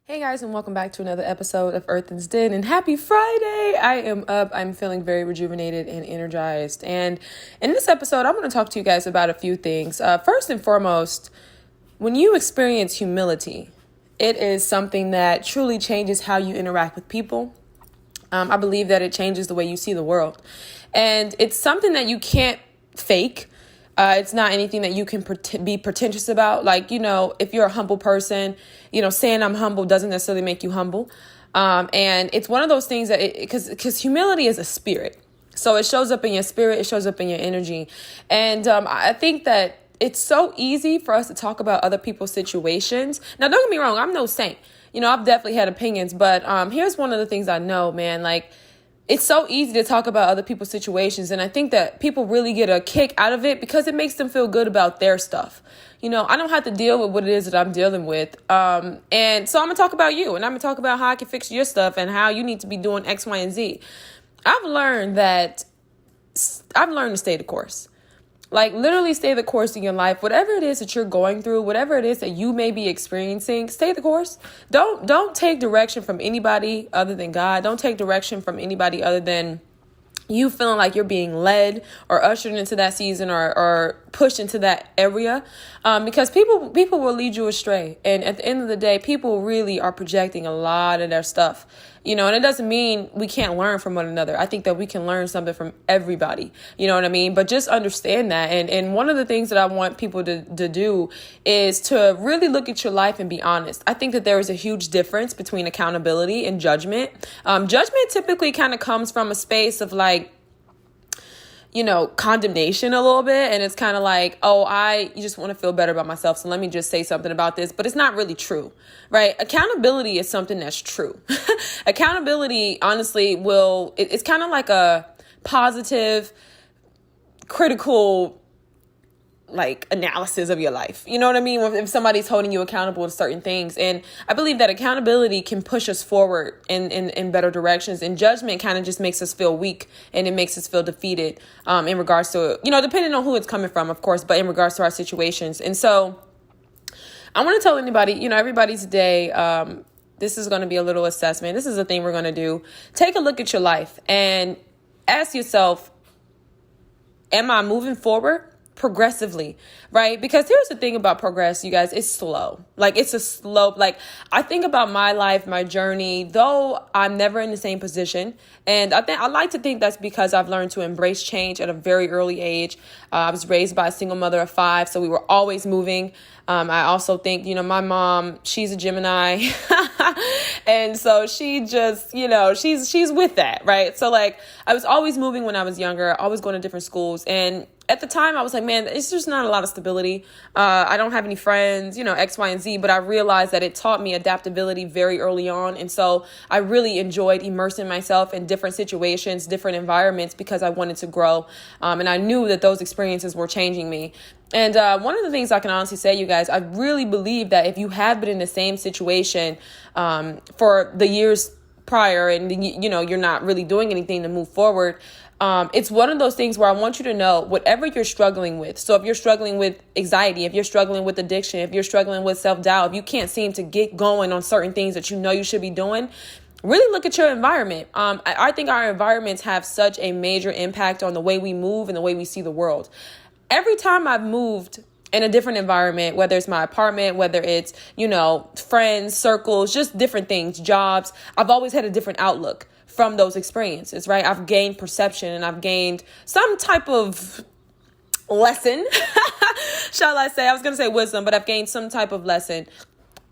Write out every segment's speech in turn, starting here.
Hey guys, and welcome back to another episode of Earthen's Den, and happy Friday! I am up, I'm feeling very rejuvenated and energized, and in this episode, I want to talk to you guys about a few things. First and foremost, when you experience humility, it is something that truly changes how you interact with people. I believe that it changes the way you see the world, and it's something that you can't fake. It's not anything that you can be pretentious about. Like, if you're a humble person, saying I'm humble doesn't necessarily make you humble. And it's one of those things that because humility is a spirit. So it shows up in your spirit. It shows up in your energy. And I think that it's so easy for us to talk about other people's situations. Now, don't get me wrong. I'm no saint. I've definitely had opinions. But here's one of the things I know, man. Like, it's so easy to talk about other people's situations. And I think that people really get a kick out of it because it makes them feel good about their stuff. I don't have to deal with what it is that I'm dealing with. And so I'm going to talk about you, and I'm going to talk about how I can fix your stuff and how you need to be doing X, Y, and Z. I've learned to stay the course. Like, literally stay the course in your life. Whatever it is that you're going through, whatever it is that you may be experiencing, stay the course. Don't take direction from anybody other than God. Don't take direction from anybody other than you feeling like you're being led or ushered into that season or pushed into that area, because people will lead you astray. And at the end of the day, people really are projecting a lot of their stuff, and it doesn't mean we can't learn from one another. I think that we can learn something from everybody, you know what I mean? But just understand that. And one of the things that I want people to do is to really look at your life and be honest. I think that there is a huge difference between accountability and judgment. Judgment typically kind of comes from a space of like, condemnation a little bit. And it's kind of like, you just want to feel better about myself. So let me just say something about this, but it's not really true, right? Accountability is something that's true. Accountability, honestly, it's kind of like a positive, critical, like analysis of your life. You know what I mean? If somebody's holding you accountable to certain things. And I believe that accountability can push us forward in better directions. And judgment kind of just makes us feel weak, and it makes us feel defeated in regards to, depending on who it's coming from, of course, but in regards to our situations. And so I want to tell anybody, everybody today, this is going to be a little assessment. This is a thing we're going to do. Take a look at your life and ask yourself, am I moving forward progressively, right? Because here's the thing about progress, you guys, it's slow. Like, it's a slope. Like, I think about my life, my journey, though I'm never in the same position. And I like to think that's because I've learned to embrace change at a very early age. I was raised by a single mother of 5, so we were always moving. I also think, my mom, she's a Gemini. And so she just, she's with that, right? So like, I was always moving when I was younger, always going to different schools. And at the time I was like, man, it's just not a lot of stability. I don't have any friends, X, Y, and Z, but I realized that it taught me adaptability very early on. And so I really enjoyed immersing myself in different situations, different environments, because I wanted to grow. And I knew that those experiences were changing me. And one of the things I can honestly say, you guys, I really believe that if you have been in the same situation for the years prior and, you're not really doing anything to move forward, it's one of those things where I want you to know whatever you're struggling with. So if you're struggling with anxiety, if you're struggling with addiction, if you're struggling with self-doubt, if you can't seem to get going on certain things that you should be doing, really look at your environment. I think our environments have such a major impact on the way we move and the way we see the world. Every time I've moved in a different environment, whether it's my apartment, whether it's, friends, circles, just different things, jobs, I've always had a different outlook from those experiences, right? I've gained perception and I've gained some type of lesson, shall I say? I was going to say wisdom, but I've gained some type of lesson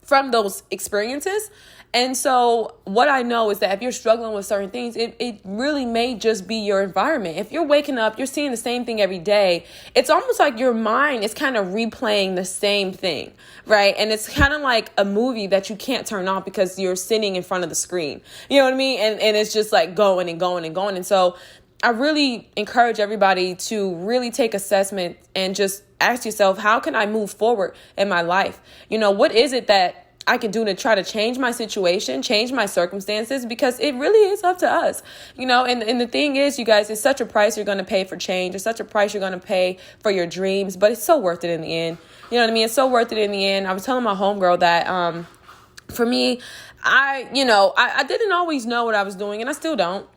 from those experiences. And so what I know is that if you're struggling with certain things, it really may just be your environment. If you're waking up, you're seeing the same thing every day. It's almost like your mind is kind of replaying the same thing, right? And it's kind of like a movie that you can't turn off because you're sitting in front of the screen. You know what I mean? And it's just like going and going and going. And so I really encourage everybody to really take assessment and just ask yourself, how can I move forward in my life? What is it that I can do to try to change my situation, change my circumstances, because it really is up to us, and the thing is, you guys, it's such a price you're going to pay for change. It's such a price you're going to pay for your dreams, but it's so worth it in the end. You know what I mean? It's so worth it in the end. I was telling my homegirl that, For me, I didn't always know what I was doing, and I still don't.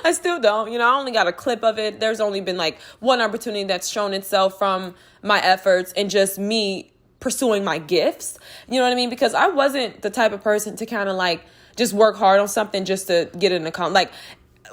I still don't. I only got a clip of it. There's only been like one opportunity that's shown itself from my efforts and just me pursuing my gifts. You know what I mean? Because I wasn't the type of person to kind of like just work hard on something just to get an account. Like,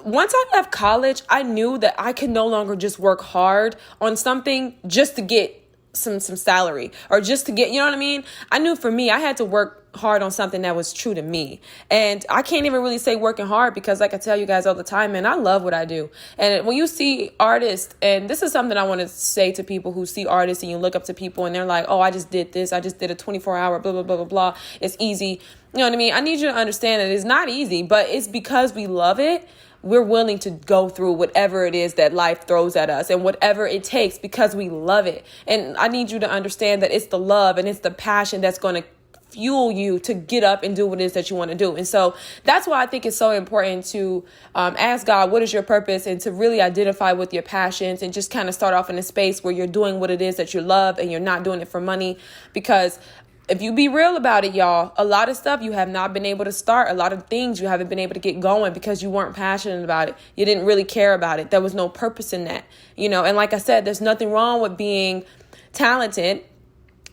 once I left college, I knew that I could no longer just work hard on something just to get some salary or just to get, you know what I mean? I knew for me, I had to work hard on something that was true to me. And I can't even really say working hard because, like I tell you guys all the time, man, I love what I do. And when you see artists, and this is something I want to say to people who see artists and you look up to people and they're like, oh, I just did this. I just did a 24-hour blah, blah, blah, blah, blah. It's easy. You know what I mean? I need you to understand that it's not easy, but it's because we love it. We're willing to go through whatever it is that life throws at us and whatever it takes because we love it. And I need you to understand that it's the love and it's the passion that's going to fuel you to get up and do what it is that you want to do. And so that's why I think it's so important to ask God, what is your purpose? And to really identify with your passions and just kind of start off in a space where you're doing what it is that you love and you're not doing it for money. Because if you be real about it, y'all, a lot of stuff you have not been able to start. A lot of things you haven't been able to get going because you weren't passionate about it. You didn't really care about it. There was no purpose in that, And like I said, there's nothing wrong with being talented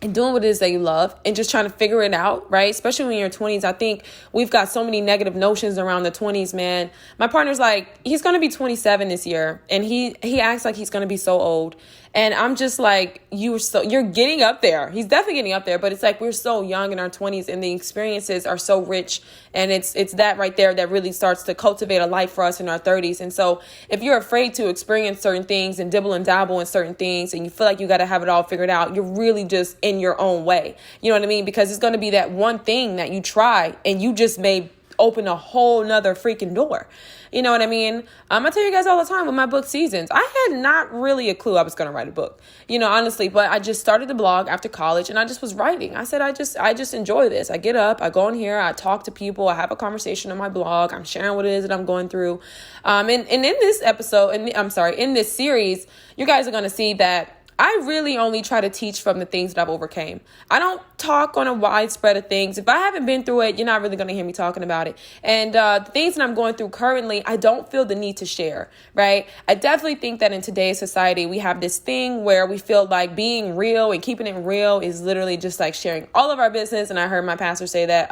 and doing what it is that you love and just trying to figure it out, right? Especially when you're in your 20s. I think we've got so many negative notions around the 20s, man. My partner's like, he's going to be 27 this year. And he acts like he's going to be so old. And I'm just like, you're getting up there. He's definitely getting up there. But it's like we're so young in our 20s and the experiences are so rich. And it's that right there that really starts to cultivate a life for us in our 30s. And so if you're afraid to experience certain things and dibble and dabble in certain things and you feel like you got to have it all figured out, you're really just in your own way. You know what I mean? Because it's going to be that one thing that you try and you just may open a whole nother freaking door. You know what I mean? I tell you guys all the time with my book Seasons, I had not really a clue I was going to write a book, honestly, but I just started the blog after college and I just was writing. I said, I just enjoy this. I get up, I go in here, I talk to people, I have a conversation on my blog. I'm sharing what it is that I'm going through. And in this episode, in this series, you guys are going to see that I really only try to teach from the things that I've overcame. I don't talk on a wide spread of things. If I haven't been through it, you're not really going to hear me talking about it. And the things that I'm going through currently, I don't feel the need to share, right? I definitely think that in today's society, we have this thing where we feel like being real and keeping it real is literally just like sharing all of our business. And I heard my pastor say that,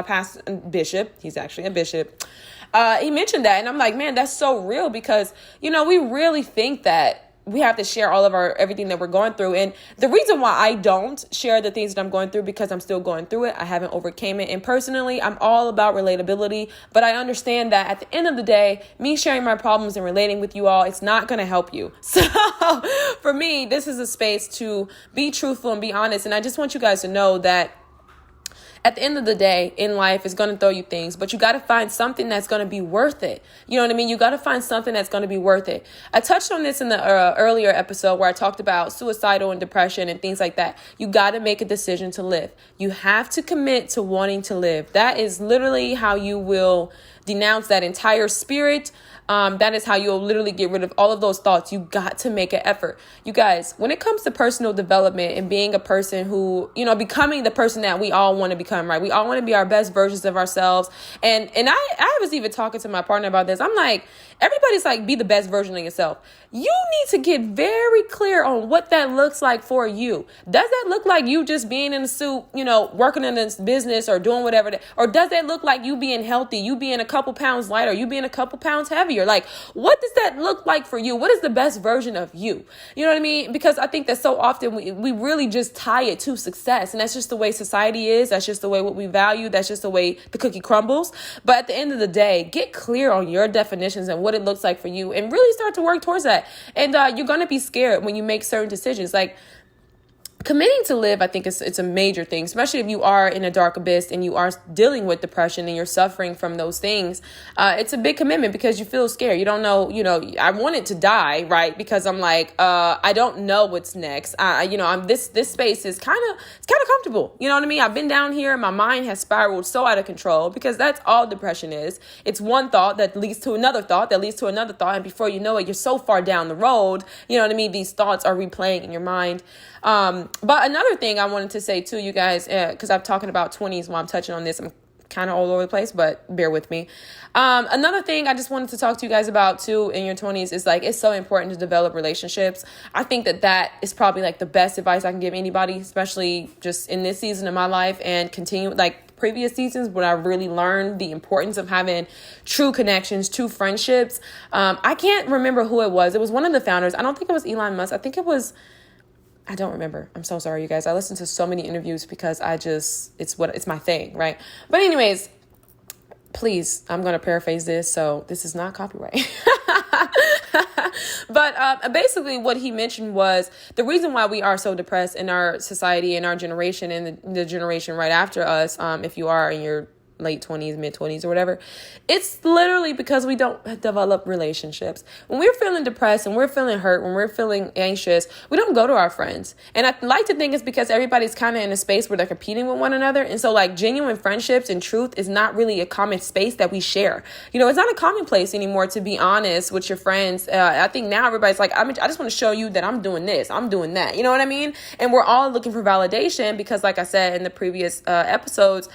Pastor Bishop, he's actually a bishop, he mentioned that. And I'm like, man, that's so real because, we really think that we have to share all of everything that we're going through. And the reason why I don't share the things that I'm going through, because I'm still going through it. I haven't overcame it. And personally, I'm all about relatability. But I understand that at the end of the day, me sharing my problems and relating with you all, it's not going to help you. So for me, this is a space to be truthful and be honest. And I just want you guys to know that at the end of the day, in life, it's going to throw you things, but you got to find something that's going to be worth it. You know what I mean? You got to find something that's going to be worth it. I touched on this in the earlier episode where I talked about suicidal and depression and things like that. You got to make a decision to live. You have to commit to wanting to live. That is literally how you will denounce that entire spirit. That is how you'll literally get rid of all of those thoughts. You got to make an effort. You guys, when it comes to personal development and being a person who, becoming the person that we all want to become, right? We all want to be our best versions of ourselves. And I was even talking to my partner about this. I'm like, everybody's like, be the best version of yourself. You need to get very clear on what that looks like for you. Does that look like you just being in a suit, working in this business or doing whatever? Or does that look like you being healthy, you being a couple pounds lighter, you being a couple pounds heavier? Like, what does that look like for you? What is the best version of you? You know what I mean? Because I think that so often we really just tie it to success. And that's just the way society is. That's just the way what we value. That's just the way the cookie crumbles. But at the end of the day, get clear on your definitions and what it looks like for you and really start to work towards that. And you're going to be scared when you make certain decisions. Like, committing to live, I think it's a major thing, especially if you are in a dark abyss and you are dealing with depression and you're suffering from those things. It's a big commitment because you feel scared. You don't know, I wanted to die, right? Because I'm like, I don't know what's next. This space is kind of comfortable. You know what I mean? I've been down here. My mind has spiraled so out of control because that's all depression is. It's one thought that leads to another thought that leads to another thought. And before you know it, you're so far down the road. You know what I mean? These thoughts are replaying in your mind. But another thing I wanted to say too, you guys, because I'm talking about 20s while I'm touching on this, I'm kind of all over the place, but bear with me. Another thing I just wanted to talk to you guys about too in your 20s is like, it's so important to develop relationships. I think that is probably like the best advice I can give anybody, especially just in this season of my life, and continue like previous seasons when I really learned the importance of having true connections, true friendships. I can't remember who it was. It was one of the founders. I don't think it was Elon Musk. I think it was, I don't remember. I'm so sorry, you guys. I listen to so many interviews because it's my thing, right? But anyways, please, I'm going to paraphrase this. So this is not copyright. But basically what he mentioned was the reason why we are so depressed in our society, in our generation, and the generation right after us, if you are in your late 20s, mid 20s or whatever, it's literally because we don't develop relationships. When we're feeling depressed and we're feeling hurt, when we're feeling anxious, we don't go to our friends. And I like to think it's because everybody's kind of in a space where they're competing with one another. And so like genuine friendships and truth is not really a common space that we share. You know, it's not a common place anymore to be honest with your friends. I think now everybody's like, I just want to show you that I'm doing this, I'm doing that. You know what I mean? And we're all looking for validation because like I said in the previous episodes,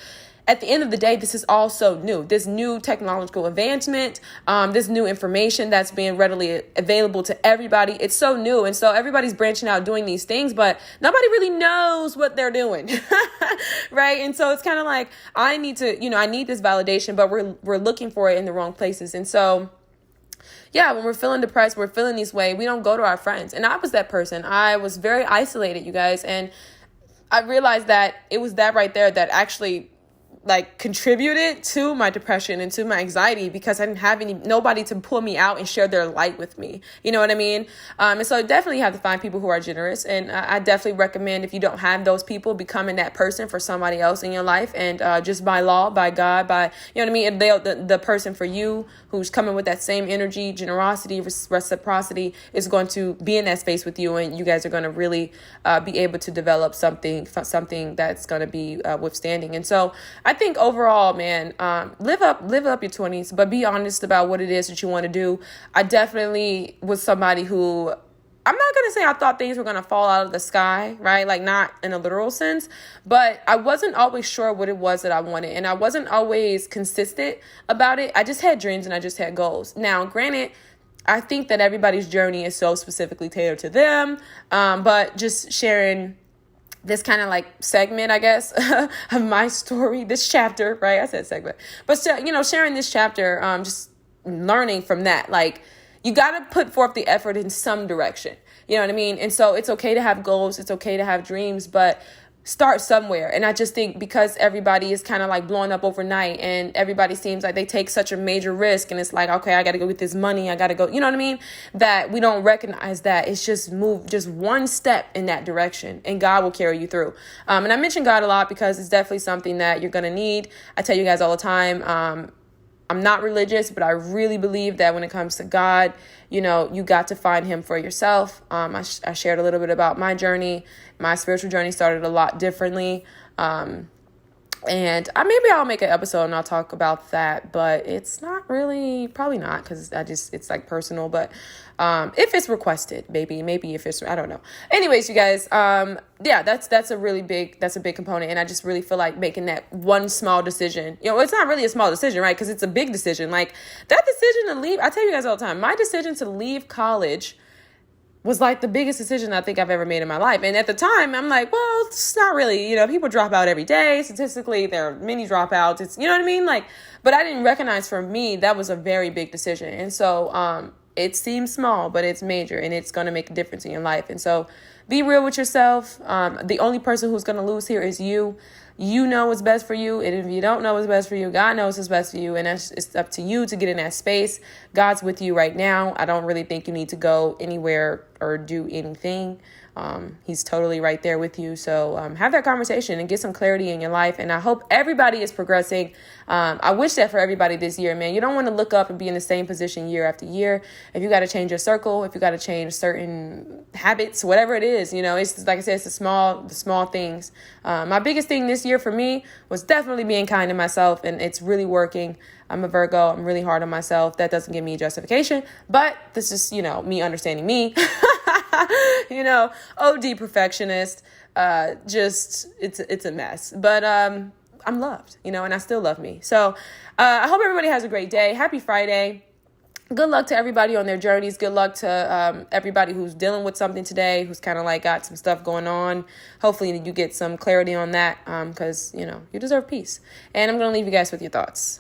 at the end of the day, this is all so new. This new technological advancement, this new information that's being readily available to everybody. It's so new. And so everybody's branching out doing these things, but nobody really knows what they're doing. Right. And so it's kind of like, I need this validation, but we're looking for it in the wrong places. And so yeah, when we're feeling depressed, we're feeling this way, we don't go to our friends. And I was that person. I was very isolated, you guys. And I realized that it was that right there that actually like contributed to my depression and to my anxiety because I didn't have nobody to pull me out and share their light with me. You know what I mean? And so I definitely have to find people who are generous. And I definitely recommend, if you don't have those people, becoming that person for somebody else in your life. And just by law, by God, by, you know what I mean? The person for you who's coming with that same energy, generosity, reciprocity is going to be in that space with you. And you guys are going to really be able to develop something that's going to be withstanding. And so I think overall, man, live up your 20s, but be honest about what it is that you want to do. I definitely was somebody who, I'm not going to say I thought things were going to fall out of the sky, right? Like not in a literal sense, but I wasn't always sure what it was that I wanted. And I wasn't always consistent about it. I just had dreams and I just had goals. Now, granted, I think that everybody's journey is so specifically tailored to them. But just sharing this kind of like segment, I guess, of my story, this chapter, right? I said segment, but sharing this chapter, just learning from that, like you got to put forth the effort in some direction, you know what I mean? And so it's okay to have goals. It's okay to have dreams, but start somewhere. And I just think because everybody is kind of like blowing up overnight and everybody seems like they take such a major risk and it's like, okay, I got to go get this money. I got to go, you know what I mean? That we don't recognize that it's just move just one step in that direction and God will carry you through. And I mention God a lot because it's definitely something that you're going to need. I tell you guys all the time, I'm not religious, but I really believe that when it comes to God, you got to find him for yourself. I shared a little bit about my journey. My spiritual journey started a lot differently. And maybe I'll make an episode and I'll talk about that, but it's not really, probably not, because it's like personal, but if it's requested, maybe if it's, I don't know. Anyways, you guys, yeah, that's a big component. And I just really feel like making that one small decision, it's not really a small decision, right? Because it's a big decision. Like that decision to leave, I tell you guys all the time, my decision to leave college was like the biggest decision I think I've ever made in my life. And at the time, I'm like, well, it's not really, people drop out every day. Statistically, there are many dropouts. It's, you know what I mean? Like, but I didn't recognize for me, that was a very big decision. And so it seems small, but it's major and it's going to make a difference in your life. And so be real with yourself. The only person who's going to lose here is you. You know what's best for you. And if you don't know what's best for you, God knows what's best for you. And it's up to you to get in that space. God's with you right now. I don't really think you need to go anywhere or do anything. He's totally right there with you. So have that conversation and get some clarity in your life. And I hope everybody is progressing. I wish that for everybody this year, man. You don't want to look up and be in the same position year after year. If you got to change your circle, if you got to change certain habits, whatever it is, it's like I said, it's the small things. My biggest thing this year for me was definitely being kind to myself, and it's really working. I'm a Virgo. I'm really hard on myself. That doesn't give me justification, but this is, me understanding me. you know, OD perfectionist. Just it's a mess. But I'm loved, you know, and I still love me. So I hope everybody has a great day. Happy Friday. Good luck to everybody on their journeys. Good luck to everybody who's dealing with something today, who's kind of like got some stuff going on. Hopefully you get some clarity on that because, you know, you deserve peace. And I'm going to leave you guys with your thoughts.